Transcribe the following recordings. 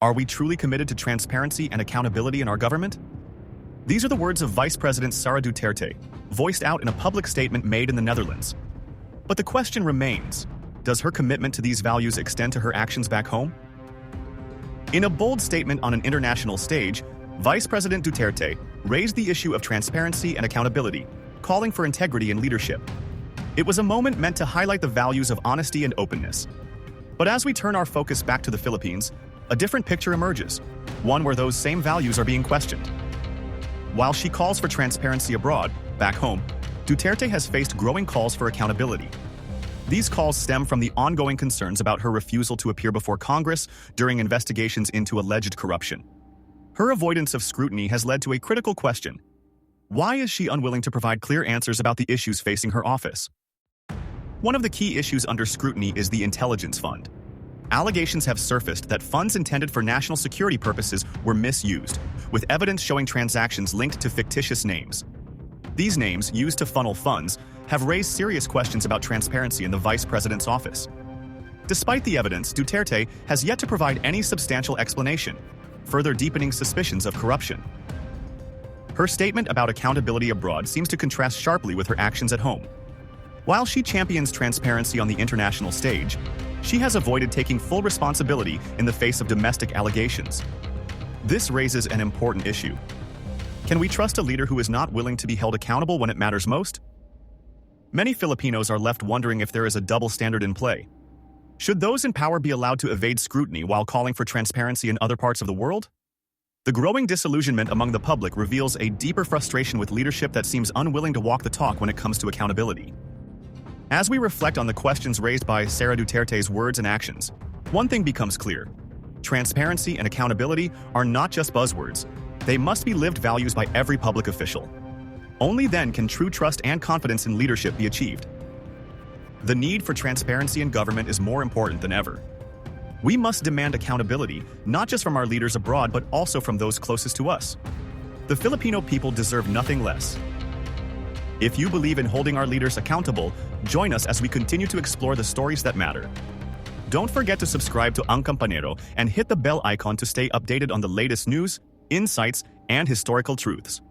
Are we truly committed to transparency and accountability in our government? These are the words of Vice President Sara Duterte, voiced out in a public statement made in the Netherlands. But the question remains, does her commitment to these values extend to her actions back home? In a bold statement on an international stage, Vice President Duterte raised the issue of transparency and accountability, calling for integrity in leadership. It was a moment meant to highlight the values of honesty and openness. But as we turn our focus back to the Philippines, a different picture emerges, one where those same values are being questioned. While she calls for transparency abroad, back home, Duterte has faced growing calls for accountability. These calls stem from the ongoing concerns about her refusal to appear before Congress during investigations into alleged corruption. Her avoidance of scrutiny has led to a critical question. Why is she unwilling to provide clear answers about the issues facing her office? One of the key issues under scrutiny is the intelligence fund. Allegations have surfaced that funds intended for national security purposes were misused, with evidence showing transactions linked to fictitious names. These names, used to funnel funds, have raised serious questions about transparency in the Vice President's office. Despite the evidence, Duterte has yet to provide any substantial explanation, further deepening suspicions of corruption. Her statement about accountability abroad seems to contrast sharply with her actions at home. While she champions transparency on the international stage, she has avoided taking full responsibility in the face of domestic allegations. This raises an important issue. Can we trust a leader who is not willing to be held accountable when it matters most? Many Filipinos are left wondering if there is a double standard in play. Should those in power be allowed to evade scrutiny while calling for transparency in other parts of the world? The growing disillusionment among the public reveals a deeper frustration with leadership that seems unwilling to walk the talk when it comes to accountability. As we reflect on the questions raised by Sara Duterte's words and actions, one thing becomes clear. Transparency and accountability are not just buzzwords. They must be lived values by every public official. Only then can true trust and confidence in leadership be achieved. The need for transparency in government is more important than ever. We must demand accountability, not just from our leaders abroad, but also from those closest to us. The Filipino people deserve nothing less. If you believe in holding our leaders accountable, join us as we continue to explore the stories that matter. Don't forget to subscribe to Ang Campanero and hit the bell icon to stay updated on the latest news, insights, and historical truths.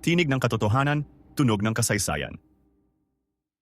Tinig ng katotohanan, tunog ng kasaysayan.